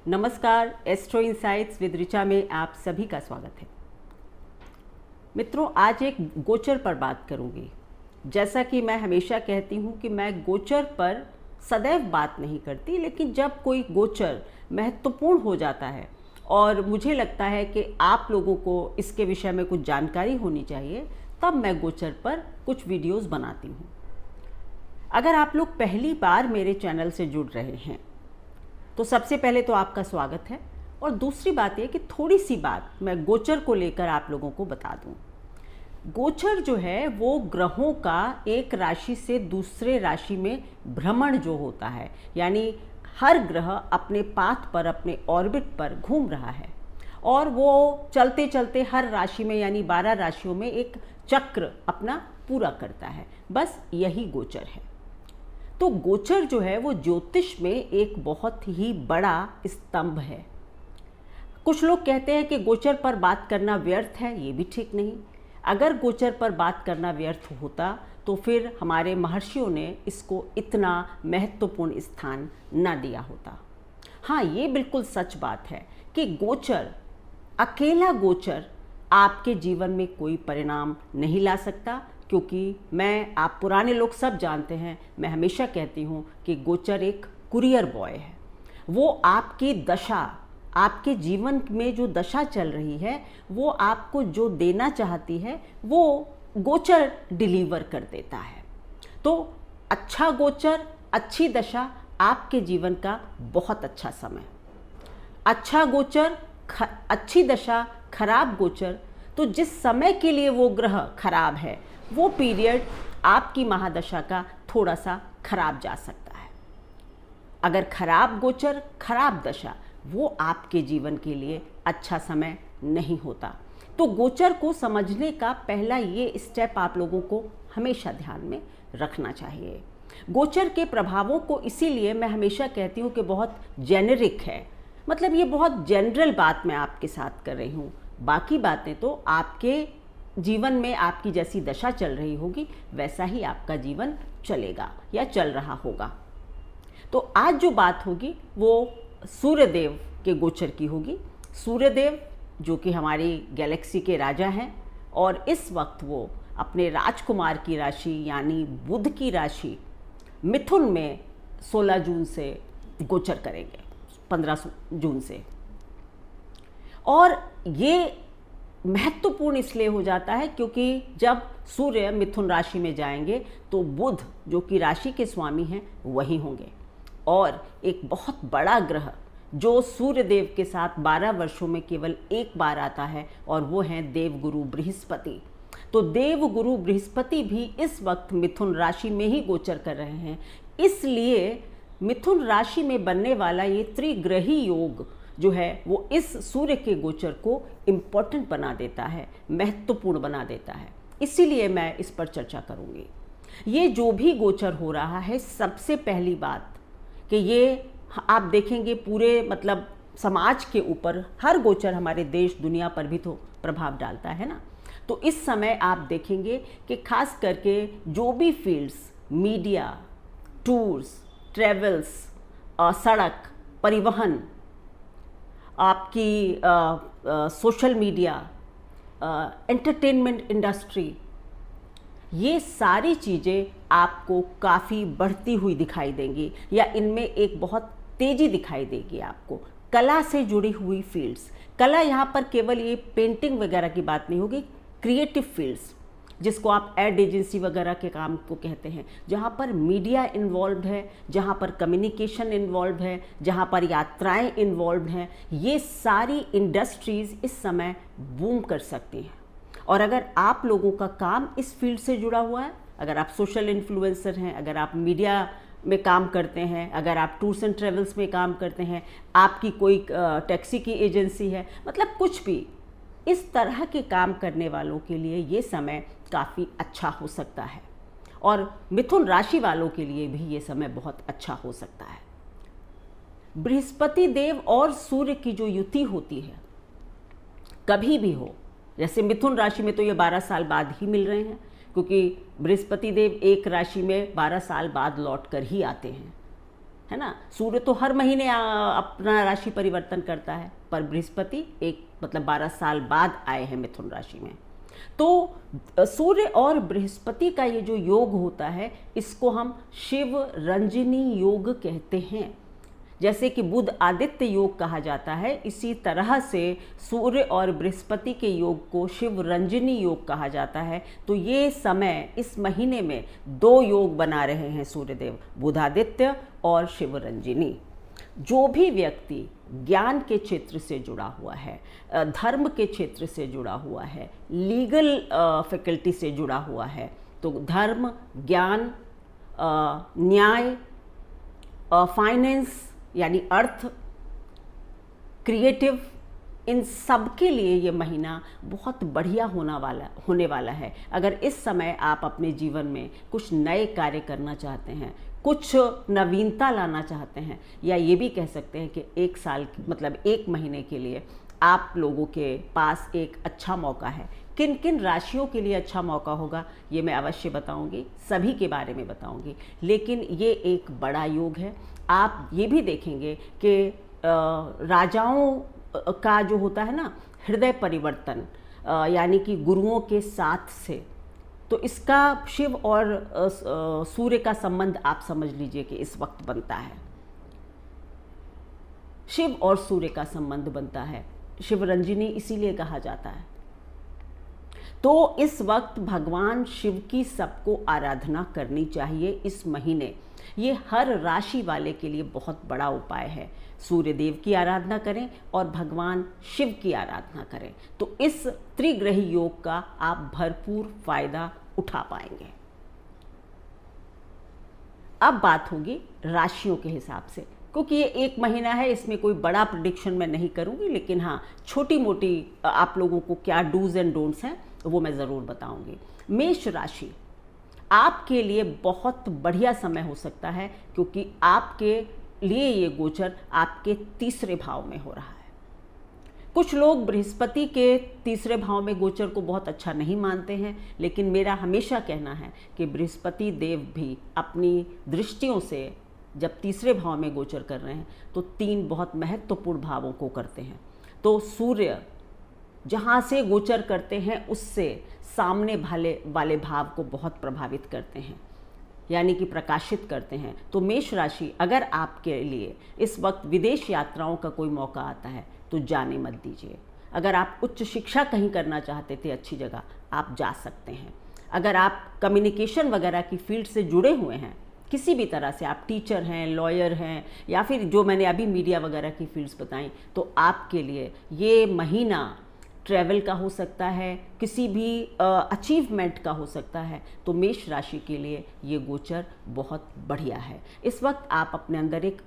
नमस्कार, astro insights with Richa में आप सभी का स्वागत है। मित्रों, आज एक गोचर पर बात करूंगी। जैसा कि मैं हमेशा कहती हूं कि मैं गोचर पर सदैव बात नहीं करती, लेकिन जब कोई गोचर महत्वपूर्ण हो जाता है और मुझे लगता है कि आप लोगों को इसके विषय में कुछ जानकारी होनी चाहिए, तब मैं गोचर पर कुछ वीडियोस बनाती हूं। अगर आप लोग पहली बार मेरे चैनल से जुड़ रहे हैं तो सबसे पहले तो आपका स्वागत है, और दूसरी बात यह कि थोड़ी सी बात मैं गोचर को लेकर आप लोगों को बता दूं। गोचर जो है वो ग्रहों का एक राशि से दूसरे राशि में भ्रमण जो होता है, यानी हर ग्रह अपने पाथ पर, अपने ऑर्बिट पर घूम रहा है और वो चलते चलते हर राशि में यानी 12 राशियों में एक चक्र अपना पूरा करता है। बस यही गोचर है। तो गोचर जो है वो ज्योतिष में एक बहुत ही बड़ा स्तंभ है। कुछ लोग कहते हैं कि गोचर पर बात करना व्यर्थ है, ये भी ठीक नहीं। अगर गोचर पर बात करना व्यर्थ होता तो फिर हमारे महर्षियों ने इसको इतना महत्वपूर्ण स्थान न दिया होता। हाँ, ये बिल्कुल सच बात है कि गोचर, अकेला गोचर आपके जीवन में कोई परिणाम नहीं ला सकता, क्योंकि आप पुराने लोग सब जानते हैं, मैं हमेशा कहती हूँ कि गोचर एक कुरियर बॉय है। वो आपकी दशा, आपके जीवन में जो दशा चल रही है, वो आपको जो देना चाहती है वो गोचर डिलीवर कर देता है। तो अच्छा गोचर, अच्छी दशा आपके जीवन का बहुत अच्छा समय। अच्छा गोचर, अच्छी दशा, खराब गोचर, तो जिस समय के लिए वो ग्रह खराब है वो पीरियड आपकी महादशा का थोड़ा सा खराब जा सकता है। अगर खराब गोचर, खराब दशा, वो आपके जीवन के लिए अच्छा समय नहीं होता। तो गोचर को समझने का पहला ये स्टेप आप लोगों को हमेशा ध्यान में रखना चाहिए। गोचर के प्रभावों को इसीलिए मैं हमेशा कहती हूँ कि बहुत जेनेरिक है, मतलब ये बहुत जनरल बात मैं आपके साथ कर रही हूँ। बाकी बातें तो आपके जीवन में आपकी जैसी दशा चल रही होगी वैसा ही आपका जीवन चलेगा या चल रहा होगा। तो आज जो बात होगी वो सूर्यदेव के गोचर की होगी। सूर्यदेव जो कि हमारी गैलेक्सी के राजा हैं, और इस वक्त वो अपने राजकुमार की राशि यानी बुध की राशि मिथुन में 16 जून से गोचर करेंगे, 15 जून से। और ये महत्वपूर्ण इसलिए हो जाता है क्योंकि जब सूर्य मिथुन राशि में जाएंगे तो बुध जो कि राशि के स्वामी हैं वही होंगे, और एक बहुत बड़ा ग्रह जो सूर्य देव के साथ 12 वर्षों में केवल एक बार आता है, और वो हैं देवगुरु बृहस्पति। तो देवगुरु बृहस्पति भी इस वक्त मिथुन राशि में ही गोचर कर रहे हैं। इसलिए मिथुन राशि में बनने वाला ये त्रिग्रही योग जो है वो इस सूर्य के गोचर को इम्पोर्टेंट बना देता है, महत्वपूर्ण बना देता है। इसीलिए मैं इस पर चर्चा करूंगी। ये जो भी गोचर हो रहा है, सबसे पहली बात कि ये आप देखेंगे पूरे मतलब समाज के ऊपर, हर गोचर हमारे देश दुनिया पर भी तो प्रभाव डालता है ना। तो इस समय आप देखेंगे कि खास करके जो भी फील्ड्स, मीडिया, टूर्स, ट्रेवल्स, सड़क परिवहन, आपकी सोशल मीडिया, एंटरटेनमेंट इंडस्ट्री, ये सारी चीज़ें आपको काफ़ी बढ़ती हुई दिखाई देंगी या इनमें एक बहुत तेज़ी दिखाई देगी आपको। कला से जुड़ी हुई फील्ड्स, कला यहाँ पर केवल ये पेंटिंग वगैरह की बात नहीं होगी, क्रिएटिव फील्ड्स जिसको आप एड एजेंसी वगैरह के काम को कहते हैं, जहाँ पर मीडिया इन्वॉल्व है, जहाँ पर कम्युनिकेशन इन्वॉल्व है, जहाँ पर यात्राएं इन्वॉल्व हैं, ये सारी इंडस्ट्रीज़ इस समय बूम कर सकती हैं। और अगर आप लोगों का काम इस फील्ड से जुड़ा हुआ है, अगर आप सोशल इन्फ्लुएंसर हैं, अगर आप मीडिया में काम करते हैं, अगर आप टूर्स एंड ट्रेवल्स में काम करते हैं, आपकी कोई टैक्सी की एजेंसी है, मतलब कुछ भी इस तरह के काम करने वालों के लिए ये समय काफ़ी अच्छा हो सकता है, और मिथुन राशि वालों के लिए भी ये समय बहुत अच्छा हो सकता है। बृहस्पति देव और सूर्य की जो युति होती है, कभी भी हो, जैसे मिथुन राशि में तो ये 12 साल बाद ही मिल रहे हैं, क्योंकि बृहस्पति देव एक राशि में 12 साल बाद लौट कर ही आते हैं। है ना। सूर्य तो हर महीने अपना राशि परिवर्तन करता है, पर बृहस्पति एक मतलब 12 साल बाद आए हैं मिथुन राशि में। तो सूर्य और बृहस्पति का ये जो योग होता है, इसको हम शिव रंजनी योग कहते हैं। जैसे कि बुध आदित्य योग कहा जाता है, इसी तरह से सूर्य और बृहस्पति के योग को शिव रंजनी योग कहा जाता है। तो ये समय इस महीने में 2 योग बना रहे हैं सूर्यदेव, बुधादित्य और शिव रंजनी। जो भी व्यक्ति ज्ञान के क्षेत्र से जुड़ा हुआ है, धर्म के क्षेत्र से जुड़ा हुआ है, लीगल फैकल्टी से जुड़ा हुआ है, तो धर्म, ज्ञान, न्याय, फाइनेंस यानी अर्थ, क्रिएटिव, इन सब के लिए ये महीना बहुत बढ़िया होने वाला है। अगर इस समय आप अपने जीवन में कुछ नए कार्य करना चाहते हैं, कुछ नवीनता लाना चाहते हैं, या ये भी कह सकते हैं कि 1 साल मतलब 1 महीने के लिए आप लोगों के पास एक अच्छा मौका है। किन किन राशियों के लिए अच्छा मौका होगा ये मैं अवश्य बताऊंगी, सभी के बारे में बताऊंगी, लेकिन ये एक बड़ा योग है। आप ये भी देखेंगे कि राजाओं का जो होता है ना हृदय परिवर्तन, यानी कि गुरुओं के साथ से, तो इसका शिव और सूर्य का संबंध आप समझ लीजिए कि इस वक्त बनता है। शिव और सूर्य का संबंध बनता है, शिव रंजनी इसीलिए कहा जाता है। तो इस वक्त भगवान शिव की सबको आराधना करनी चाहिए इस महीने। ये हर राशि वाले के लिए बहुत बड़ा उपाय है। सूर्य देव की आराधना करें और भगवान शिव की आराधना करें, तो इस त्रिग्रही योग का आप भरपूर फायदा उठा पाएंगे। अब बात होगी राशियों के हिसाब से, क्योंकि ये 1 महीना है, इसमें कोई बड़ा प्रेडिक्शन मैं नहीं करूंगी, लेकिन हाँ छोटी मोटी आप लोगों को क्या डूज एंड डोंट्स हैं वो मैं ज़रूर बताऊंगी। मेष राशि आपके लिए बहुत बढ़िया समय हो सकता है, क्योंकि आपके लिए ये गोचर आपके 3रे भाव में हो रहा है। कुछ लोग बृहस्पति के 3रे भाव में गोचर को बहुत अच्छा नहीं मानते हैं, लेकिन मेरा हमेशा कहना है कि बृहस्पति देव भी अपनी दृष्टियों से जब 3रे भाव में गोचर कर रहे हैं तो 3 बहुत महत्वपूर्ण भावों को करते हैं। तो सूर्य जहाँ से गोचर करते हैं उससे सामने वाले भाव को बहुत प्रभावित करते हैं, यानी कि प्रकाशित करते हैं। तो मेष राशि, अगर आपके लिए इस वक्त विदेश यात्राओं का कोई मौका आता है तो जाने मत दीजिए। अगर आप उच्च शिक्षा कहीं करना चाहते थे अच्छी जगह, आप जा सकते हैं। अगर आप कम्युनिकेशन वगैरह की फील्ड से जुड़े हुए हैं, किसी भी तरह से आप टीचर हैं, लॉयर हैं, या फिर जो मैंने अभी मीडिया वगैरह की फील्ड्स बताई, तो आपके लिए ये महीना ट्रैवल का हो सकता है, किसी भी अचीवमेंट का हो सकता है। तो मेष राशि के लिए ये गोचर बहुत बढ़िया है। इस वक्त आप अपने अंदर एक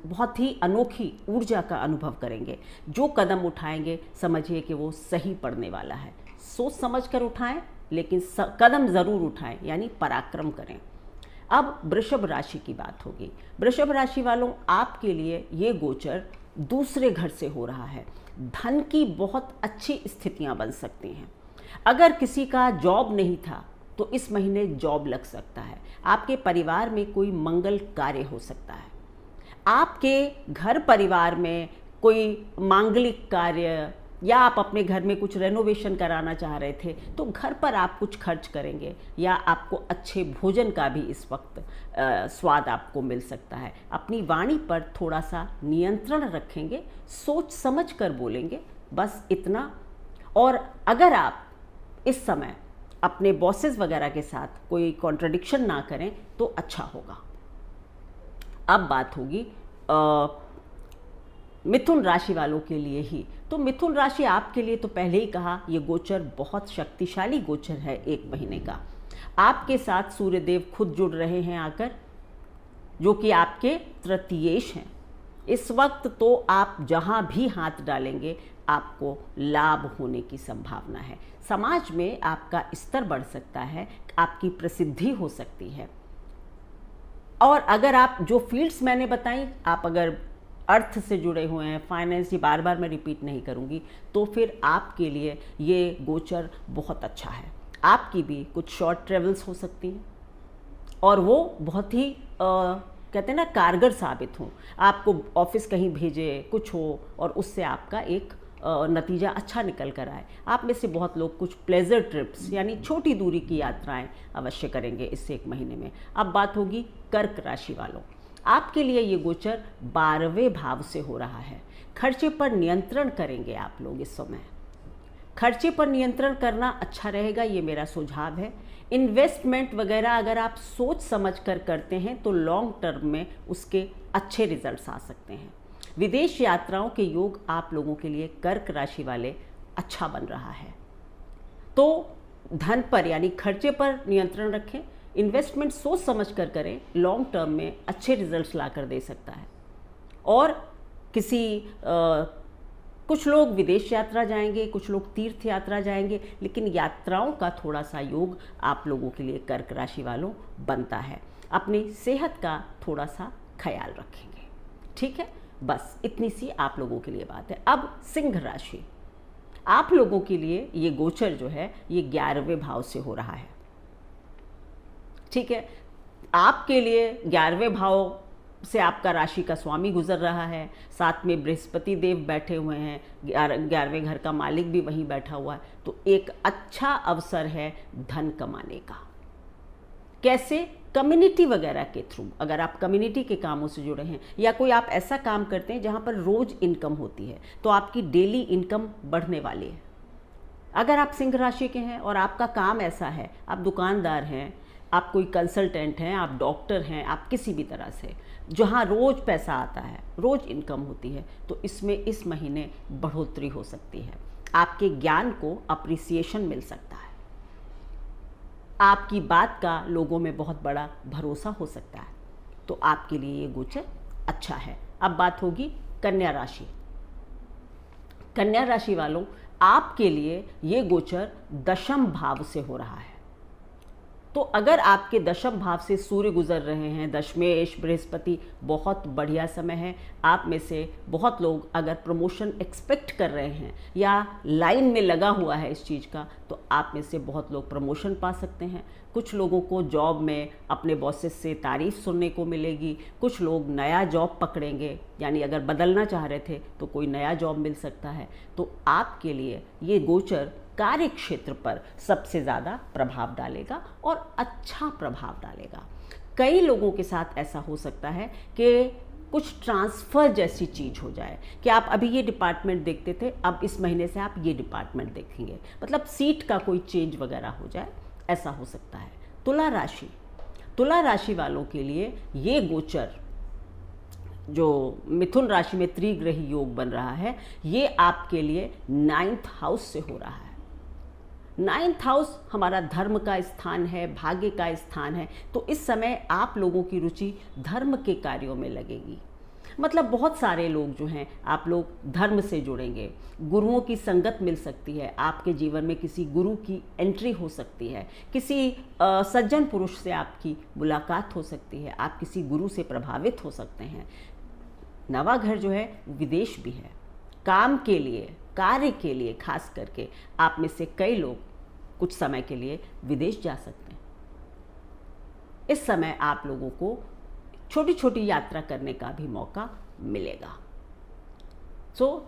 बहुत ही अनोखी ऊर्जा का अनुभव करेंगे। जो कदम उठाएंगे समझिए कि वो सही पड़ने वाला है। सोच समझ कर उठाएं, लेकिन कदम ज़रूर उठाएं, यानी पराक्रम करें। अब वृषभ राशि की बात होगी। वृषभ राशि वालों, आपके लिए ये गोचर 2रे घर से हो रहा है। धन की बहुत अच्छी स्थितियां बन सकती हैं। अगर किसी का जॉब नहीं था तो इस महीने जॉब लग सकता है। आपके परिवार में कोई मंगल कार्य हो सकता है। आपके घर परिवार में कोई मांगलिक कार्य, या आप अपने घर में कुछ रेनोवेशन कराना चाह रहे थे तो घर पर आप कुछ खर्च करेंगे, या आपको अच्छे भोजन का भी इस वक्त स्वाद आपको मिल सकता है। अपनी वाणी पर थोड़ा सा नियंत्रण रखेंगे, सोच समझ कर बोलेंगे, बस इतना। और अगर आप इस समय अपने बॉसेस वगैरह के साथ कोई कॉन्ट्रडिक्शन ना करें तो अच्छा होगा। अब बात होगी मिथुन राशि वालों के लिए ही। तो मिथुन राशि आपके लिए तो पहले ही कहा, ये गोचर बहुत शक्तिशाली गोचर है 1 महीने का। आपके साथ सूर्यदेव खुद जुड़ रहे हैं आकर, जो कि आपके तृतीयेश हैं। इस वक्त तो आप जहां भी हाथ डालेंगे आपको लाभ होने की संभावना है। समाज में आपका स्तर बढ़ सकता है, आपकी प्रसिद्धि हो सकती है। और अगर आप जो फील्ड्स मैंने बताई, आप अगर अर्थ से जुड़े हुए हैं, फाइनेंस, ये बार बार मैं रिपीट नहीं करूंगी, तो फिर आपके लिए ये गोचर बहुत अच्छा है। आपकी भी कुछ शॉर्ट ट्रेवल्स हो सकती हैं और वो बहुत ही कहते हैं ना कारगर साबित हों, आपको ऑफिस कहीं भेजे कुछ हो और उससे आपका एक नतीजा अच्छा निकल कर आए। आप में से बहुत लोग कुछ प्लेजर ट्रिप्स यानी छोटी दूरी की यात्राएं अवश्य करेंगे इससे 1 महीने में। अब बात होगी कर्क राशि वालों, आपके लिए ये गोचर 12वें भाव से हो रहा है। खर्चे पर नियंत्रण करेंगे आप लोग इस समय। खर्चे पर नियंत्रण करना अच्छा रहेगा, ये मेरा सुझाव है। इन्वेस्टमेंट वगैरह अगर आप सोच समझ कर करते हैं तो लॉन्ग टर्म में उसके अच्छे रिजल्ट्स आ सकते हैं। विदेश यात्राओं के योग आप लोगों के लिए कर्क राशि वाले अच्छा बन रहा है। तो धन पर यानी खर्चे पर नियंत्रण रखें, इन्वेस्टमेंट सोच समझ कर करें, लॉन्ग टर्म में अच्छे रिजल्ट्स ला कर दे सकता है। और कुछ लोग विदेश यात्रा जाएंगे, कुछ लोग तीर्थ यात्रा जाएंगे, लेकिन यात्राओं का थोड़ा सा योग आप लोगों के लिए कर्क राशि वालों बनता है। अपनी सेहत का थोड़ा सा ख्याल रखेंगे, ठीक है। बस इतनी सी आप लोगों के लिए बात है। अब सिंह राशि, आप लोगों के लिए ये गोचर जो है ये 11वें भाव से हो रहा है, ठीक है। आपके लिए 11वें भाव से आपका राशि का स्वामी गुजर रहा है, साथ में बृहस्पति देव बैठे हुए हैं, 11वें घर का मालिक भी वहीं बैठा हुआ है। तो एक अच्छा अवसर है धन कमाने का। कैसे? कम्युनिटी वगैरह के थ्रू। अगर आप कम्युनिटी के कामों से जुड़े हैं या कोई आप ऐसा काम करते हैं जहां पर रोज इनकम होती है, तो आपकी डेली इनकम बढ़ने वाली है। अगर आप सिंह राशि के हैं और आपका काम ऐसा है, आप दुकानदार हैं, आप कोई कंसल्टेंट हैं, आप डॉक्टर हैं, आप किसी भी तरह से जहां रोज पैसा आता है, रोज इनकम होती है, तो इसमें इस महीने बढ़ोतरी हो सकती है। आपके ज्ञान को अप्रिसिएशन मिल सकता है, आपकी बात का लोगों में बहुत बड़ा भरोसा हो सकता है। तो आपके लिए ये गोचर अच्छा है। अब बात होगी कन्या राशि। कन्या राशि वालों, आपके लिए ये गोचर 10म भाव से हो रहा है। तो अगर आपके 10म भाव से सूर्य गुजर रहे हैं, दशमेश बृहस्पति, बहुत बढ़िया समय है। आप में से बहुत लोग अगर प्रमोशन एक्सपेक्ट कर रहे हैं या लाइन में लगा हुआ है इस चीज़ का, तो आप में से बहुत लोग प्रमोशन पा सकते हैं। कुछ लोगों को जॉब में अपने बॉसेस से तारीफ सुनने को मिलेगी। कुछ लोग नया जॉब पकड़ेंगे, यानी अगर बदलना चाह रहे थे तो कोई नया जॉब मिल सकता है। तो आपके लिए ये गोचर कार्य क्षेत्र पर सबसे ज़्यादा प्रभाव डालेगा और अच्छा प्रभाव डालेगा। कई लोगों के साथ ऐसा हो सकता है कि कुछ ट्रांसफ़र जैसी चीज़ हो जाए कि आप अभी ये डिपार्टमेंट देखते थे, अब इस महीने से आप ये डिपार्टमेंट देखेंगे, मतलब सीट का कोई चेंज वगैरह हो जाए, ऐसा हो सकता है। तुला राशि, तुला राशि वालों के लिए ये गोचर जो मिथुन राशि में त्रिग्रही योग बन रहा है, ये आपके लिए 9th हाउस से हो रहा है। 9th हाउस हमारा धर्म का स्थान है, भाग्य का स्थान है। तो इस समय आप लोगों की रुचि धर्म के कार्यों में लगेगी। मतलब बहुत सारे लोग जो हैं, आप लोग धर्म से जुड़ेंगे, गुरुओं की संगत मिल सकती है, आपके जीवन में किसी गुरु की एंट्री हो सकती है, किसी सज्जन पुरुष से आपकी मुलाकात हो सकती है, आप किसी गुरु से प्रभावित हो सकते हैं। नवा घर जो है विदेश भी है, काम के लिए, कार्य के लिए खास करके आप में से कई लोग कुछ समय के लिए विदेश जा सकते हैं। इस समय आप लोगों को छोटी छोटी यात्रा करने का भी मौका मिलेगा।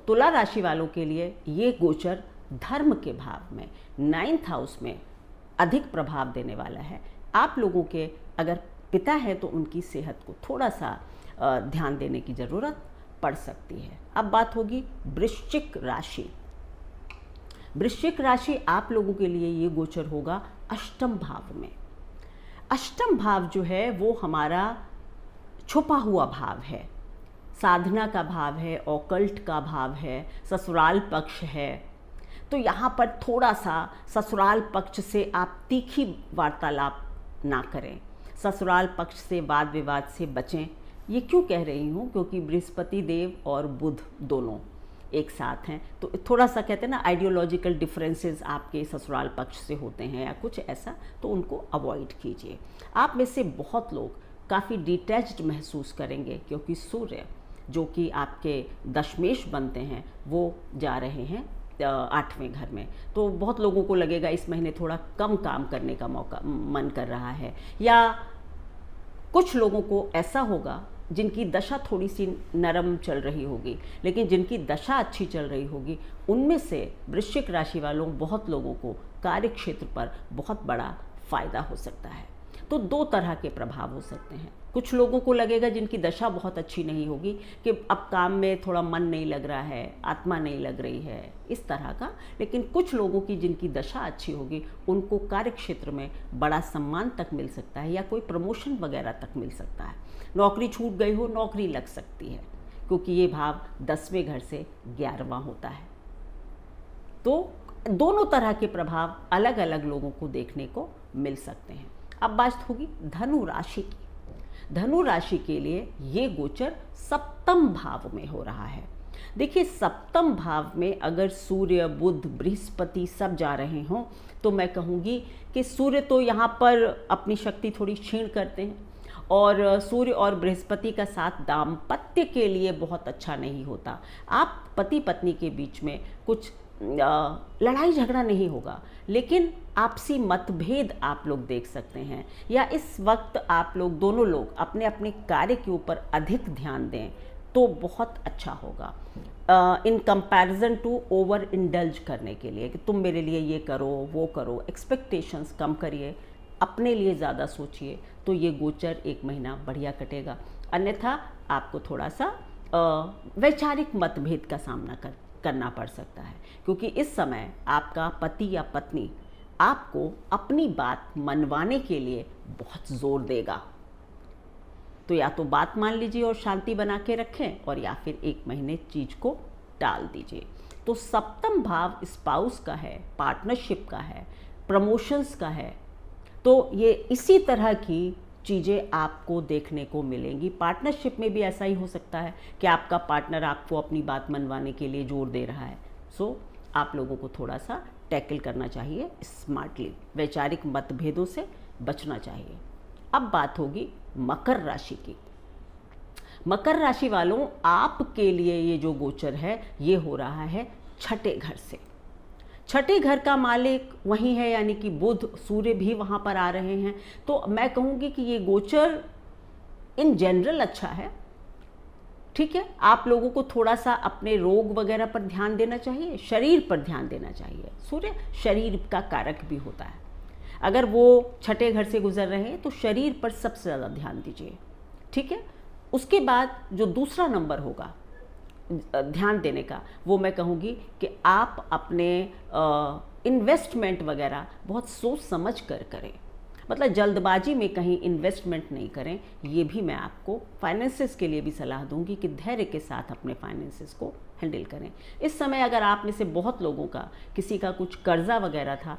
तुला राशि वालों के लिए ये गोचर धर्म के भाव में 9th हाउस में अधिक प्रभाव देने वाला है। आप लोगों के अगर पिता है तो उनकी सेहत को थोड़ा सा ध्यान देने की ज़रूरत पड़ सकती है। अब बात होगी वृश्चिक राशि। वृश्चिक राशि आप लोगों के लिए ये गोचर होगा 8म भाव में। 8म भाव जो है वो हमारा छुपा हुआ भाव है, साधना का भाव है, ऑकल्ट का भाव है, ससुराल पक्ष है। तो यहाँ पर थोड़ा सा ससुराल पक्ष से आप तीखी वार्तालाप ना करें, ससुराल पक्ष से वाद विवाद से बचें। ये क्यों कह रही हूँ? क्योंकि बृहस्पति देव और बुध दोनों एक साथ हैं, तो थोड़ा सा कहते हैं ना आइडियोलॉजिकल डिफरेंसेस आपके ससुराल पक्ष से होते हैं या कुछ ऐसा, तो उनको अवॉइड कीजिए। आप में से बहुत लोग काफ़ी डिटैच्ड महसूस करेंगे क्योंकि सूर्य जो कि आपके दशमेश बनते हैं वो जा रहे हैं 8वें घर में। तो बहुत लोगों को लगेगा इस महीने थोड़ा कम काम करने का मन कर रहा है, या कुछ लोगों को ऐसा होगा जिनकी दशा थोड़ी सी नरम चल रही होगी, लेकिन जिनकी दशा अच्छी चल रही होगी, उनमें से वृश्चिक राशि वालों बहुत लोगों को कार्य क्षेत्र पर बहुत बड़ा फायदा हो सकता है। तो दो तरह के प्रभाव हो सकते हैं। कुछ लोगों को लगेगा जिनकी दशा बहुत अच्छी नहीं होगी कि अब काम में थोड़ा मन नहीं लग रहा है, आत्मा नहीं लग रही है, इस तरह का। लेकिन कुछ लोगों की जिनकी दशा अच्छी होगी, उनको कार्य क्षेत्र में बड़ा सम्मान तक मिल सकता है या कोई प्रमोशन वगैरह तक मिल सकता है। नौकरी छूट गई हो, नौकरी लग सकती है, क्योंकि ये भाव 10वें घर से 11वां होता है। तो दोनों तरह के प्रभाव अलग अलग लोगों को देखने को मिल सकते हैं। अब बात होगी धनु राशि की। धनु राशि के लिए ये गोचर सप्तम भाव में हो रहा है। देखिए, सप्तम भाव में अगर सूर्य, बुध, बृहस्पति सब जा रहे हों तो मैं कहूँगी कि सूर्य तो यहाँ पर अपनी शक्ति थोड़ी क्षीण करते हैं, और सूर्य और बृहस्पति का साथ दाम्पत्य के लिए बहुत अच्छा नहीं होता। आप पति पत्नी के बीच में कुछ लड़ाई झगड़ा नहीं होगा, लेकिन आपसी मतभेद आप लोग देख सकते हैं, या इस वक्त आप लोग दोनों लोग अपने अपने कार्य के ऊपर अधिक ध्यान दें तो बहुत अच्छा होगा, in comparison to overindulge करने के लिए कि तुम मेरे लिए ये करो वो करो। एक्सपेक्टेशंस कम करिए, अपने लिए ज़्यादा सोचिए, तो ये गोचर 1 महीना बढ़िया कटेगा। अन्यथा आपको थोड़ा सा वैचारिक मतभेद का सामना करना पड़ सकता है, क्योंकि इस समय आपका पति या पत्नी आपको अपनी बात मनवाने के लिए बहुत जोर देगा। तो या तो बात मान लीजिए और शांति बना के रखें, और या फिर 1 महीने चीज़ को टाल दीजिए। तो सप्तम भाव स्पाउस का है, पार्टनरशिप का है, प्रमोशंस का है। तो ये इसी तरह की चीज़ें आपको देखने को मिलेंगी। पार्टनरशिप में भी ऐसा ही हो सकता है कि आपका पार्टनर आपको अपनी बात मनवाने के लिए जोर दे रहा है। सो आप लोगों को थोड़ा सा टैकल करना चाहिए स्मार्टली, वैचारिक मतभेदों से बचना चाहिए। अब बात होगी मकर राशि की। मकर राशि वालों, आपके लिए ये जो गोचर है ये हो रहा है 6ठे घर से। 6ठे घर का मालिक वही है, यानी कि बुध, सूर्य भी वहाँ पर आ रहे हैं। तो मैं कहूँगी कि ये गोचर इन जनरल अच्छा है, ठीक है। आप लोगों को थोड़ा सा अपने रोग वगैरह पर ध्यान देना चाहिए, शरीर पर ध्यान देना चाहिए। सूर्य शरीर का कारक भी होता है। अगर वो 6ठे घर से गुजर रहे हैं तो शरीर पर सबसे ज़्यादा ध्यान दीजिए, ठीक है। उसके बाद जो दूसरा नंबर होगा ध्यान देने का, वो मैं कहूँगी कि आप अपने इन्वेस्टमेंट वगैरह बहुत सोच समझ कर करें, मतलब जल्दबाजी में कहीं इन्वेस्टमेंट नहीं करें। ये भी मैं आपको फाइनेंसेस के लिए भी सलाह दूंगी कि धैर्य के साथ अपने फाइनेंसेस को हैंडल करें। इस समय अगर आप में से बहुत लोगों का किसी का कुछ कर्जा वगैरह था,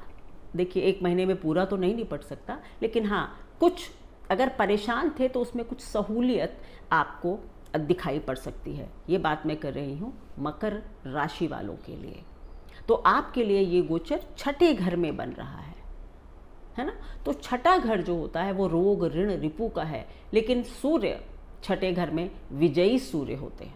देखिए 1 महीने में पूरा तो नहीं निपट सकता, लेकिन हाँ कुछ अगर परेशान थे तो उसमें कुछ सहूलियत आपको दिखाई पड़ सकती है। ये बात मैं कर रही हूँ मकर राशि वालों के लिए। तो आपके लिए ये गोचर 6ठे घर में बन रहा है ना। तो 6ठा घर जो होता है वो रोग, ऋण, रिपु का है, लेकिन सूर्य 6ठे घर में विजयी सूर्य होते हैं।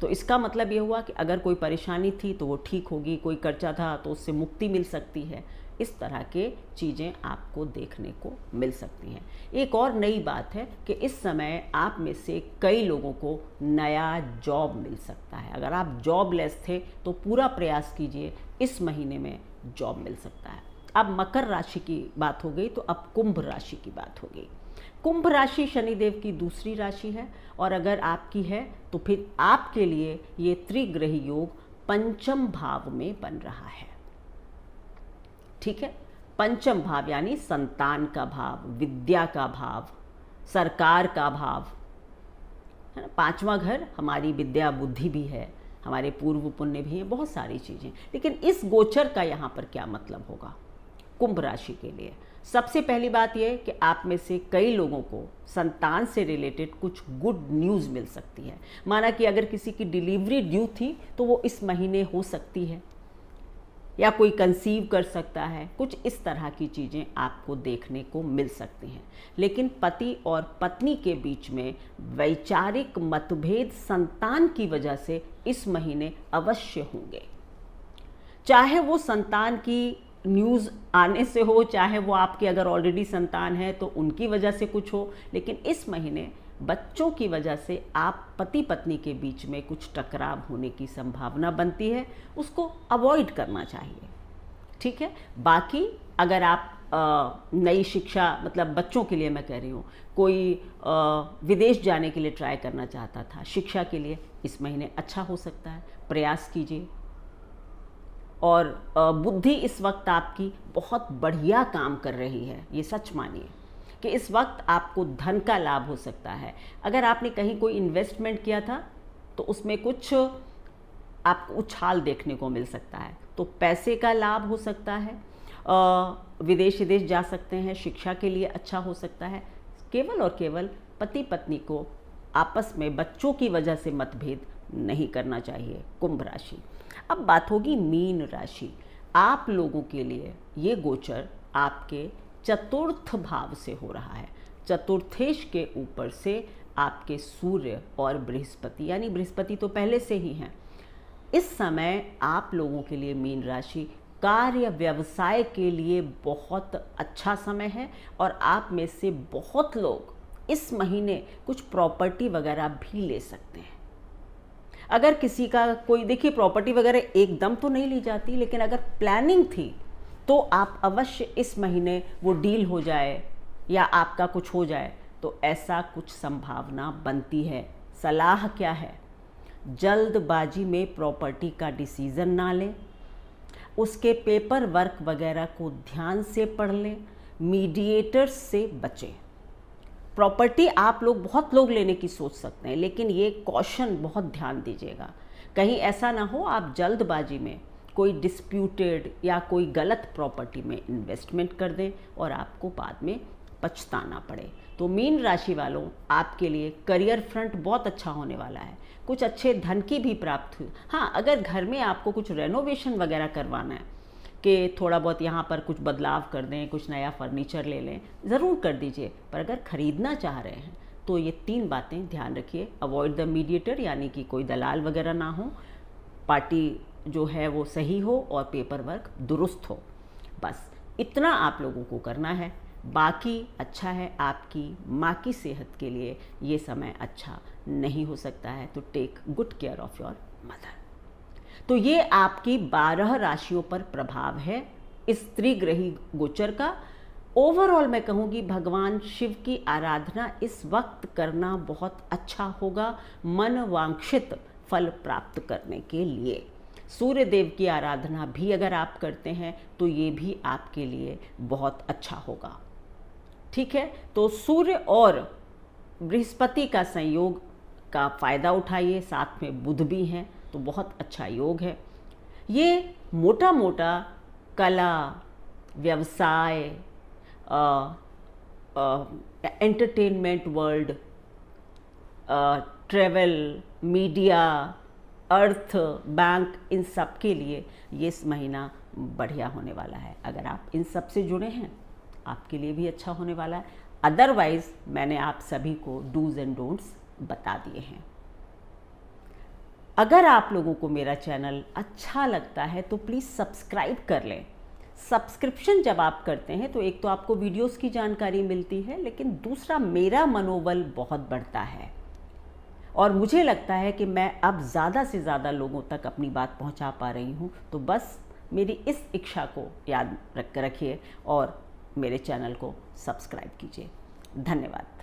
तो इसका मतलब ये हुआ कि अगर कोई परेशानी थी तो वो ठीक होगी, कोई कर्जा था तो उससे मुक्ति मिल सकती है। इस तरह के चीज़ें आपको देखने को मिल सकती हैं। एक और नई बात है कि इस समय आप में से कई लोगों को नया जॉब मिल सकता है। अगर आप जॉबलेस थे तो पूरा प्रयास कीजिए, इस महीने में जॉब मिल सकता है। अब मकर राशि की बात हो गई, तो अब कुंभ राशि की बात हो गई। कुंभ राशि शनिदेव की दूसरी राशि है, और अगर आपकी है तो फिर आपके लिए ये त्रिग्रह योग 5म भाव में बन रहा है, ठीक है। 5म भाव यानी संतान का भाव, विद्या का भाव, सरकार का भाव, है ना। 5वां घर हमारी विद्या बुद्धि भी है, हमारे पूर्व पुण्य भी है, बहुत सारी चीज़ें। लेकिन इस गोचर का यहाँ पर क्या मतलब होगा कुंभ राशि के लिए? सबसे पहली बात यह कि आप में से कई लोगों को संतान से रिलेटेड कुछ गुड न्यूज़ मिल सकती है। माना कि अगर किसी की डिलीवरी ड्यू थी तो वो इस महीने हो सकती है, या कोई कंसीव कर सकता है। कुछ इस तरह की चीज़ें आपको देखने को मिल सकती हैं। लेकिन पति और पत्नी के बीच में वैचारिक मतभेद संतान की वजह से इस महीने अवश्य होंगे, चाहे वो संतान की न्यूज़ आने से हो, चाहे वो आपके अगर ऑलरेडी संतान है तो उनकी वजह से कुछ हो, लेकिन इस महीने बच्चों की वजह से आप पति पत्नी के बीच में कुछ टकराव होने की संभावना बनती है, उसको अवॉइड करना चाहिए। ठीक है। बाकी अगर आप नई शिक्षा, मतलब बच्चों के लिए मैं कह रही हूँ, कोई विदेश जाने के लिए ट्राई करना चाहता था शिक्षा के लिए, इस महीने अच्छा हो सकता है, प्रयास कीजिए। और बुद्धि इस वक्त आपकी बहुत बढ़िया काम कर रही है, ये सच मानिए कि इस वक्त आपको धन का लाभ हो सकता है। अगर आपने कहीं कोई इन्वेस्टमेंट किया था तो उसमें कुछ आपको उछाल देखने को मिल सकता है, तो पैसे का लाभ हो सकता है, विदेश जा सकते हैं, शिक्षा के लिए अच्छा हो सकता है। केवल और केवल पति पत्नी को आपस में बच्चों की वजह से मतभेद नहीं करना चाहिए। कुंभ राशि। अब बात होगी मीन राशि। आप लोगों के लिए ये गोचर आपके चतुर्थ भाव से हो रहा है। चतुर्थेश के ऊपर से आपके सूर्य और बृहस्पति, यानी बृहस्पति तो पहले से ही हैं। इस समय आप लोगों के लिए मीन राशि कार्य व्यवसाय के लिए बहुत अच्छा समय है, और आप में से बहुत लोग इस महीने कुछ प्रॉपर्टी वगैरह भी ले सकते हैं। अगर किसी का कोई, देखिए प्रॉपर्टी वगैरह एकदम तो नहीं ली जाती, लेकिन अगर प्लानिंग थी तो आप अवश्य इस महीने वो डील हो जाए या आपका कुछ हो जाए, तो ऐसा कुछ संभावना बनती है। सलाह क्या है? जल्दबाजी में प्रॉपर्टी का डिसीज़न ना लें, उसके पेपर वर्क वगैरह को ध्यान से पढ़ लें, मीडिएटर्स से बचें। प्रॉपर्टी आप लोग, बहुत लोग लेने की सोच सकते हैं, लेकिन ये कॉशन बहुत ध्यान दीजिएगा, कहीं ऐसा ना हो आप जल्दबाजी में कोई डिस्प्यूटेड या कोई गलत प्रॉपर्टी में इन्वेस्टमेंट कर दें और आपको बाद में पछताना पड़े। तो मीन राशि वालों, आपके लिए करियर फ्रंट बहुत अच्छा होने वाला है, कुछ अच्छे धन की भी प्राप्ति हुई। हाँ, अगर घर में आपको कुछ रेनोवेशन वगैरह करवाना है कि थोड़ा बहुत यहाँ पर कुछ बदलाव कर दें, कुछ नया फर्नीचर ले लें, ज़रूर कर दीजिए। पर अगर ख़रीदना चाह रहे हैं तो ये 3 बातें ध्यान रखिए। अवॉइड द मीडिएटर, यानी कि कोई दलाल वगैरह ना हो, पार्टी जो है वो सही हो और पेपर वर्क दुरुस्त हो। बस इतना आप लोगों को करना है। बाकी अच्छा है, आपकी माँ की सेहत के लिए ये समय अच्छा नहीं हो सकता है, तो take good care of your mother. तो ये आपकी 12 राशियों पर प्रभाव है इस त्रिग्रही गोचर का। ओवरऑल मैं कहूँगी भगवान शिव की आराधना इस वक्त करना बहुत अच्छा होगा मन वांछित फल प्राप्त करने के लिए। सूर्य देव की आराधना भी अगर आप करते हैं तो ये भी आपके लिए बहुत अच्छा होगा। ठीक है, तो सूर्य और बृहस्पति का संयोग का फ़ायदा उठाइए, साथ में बुध भी हैं, तो बहुत अच्छा योग है। ये मोटा मोटा कला, व्यवसाय, एंटरटेनमेंट वर्ल्ड, ट्रेवल, मीडिया, अर्थ, बैंक, इन सब के लिए ये इस महीना बढ़िया होने वाला है। अगर आप इन सब से जुड़े हैं आपके लिए भी अच्छा होने वाला है। अदरवाइज़ मैंने आप सभी को डूज एंड डोंट्स बता दिए हैं। अगर आप लोगों को मेरा चैनल अच्छा लगता है तो प्लीज़ सब्सक्राइब कर लें। सब्सक्रिप्शन जब आप करते हैं तो एक तो आपको वीडियोस की जानकारी मिलती है, लेकिन दूसरा मेरा मनोबल बहुत बढ़ता है और मुझे लगता है कि मैं अब ज़्यादा से ज़्यादा लोगों तक अपनी बात पहुंचा पा रही हूं। तो बस मेरी इस इच्छा को याद रखिए और मेरे चैनल को सब्सक्राइब कीजिए। धन्यवाद।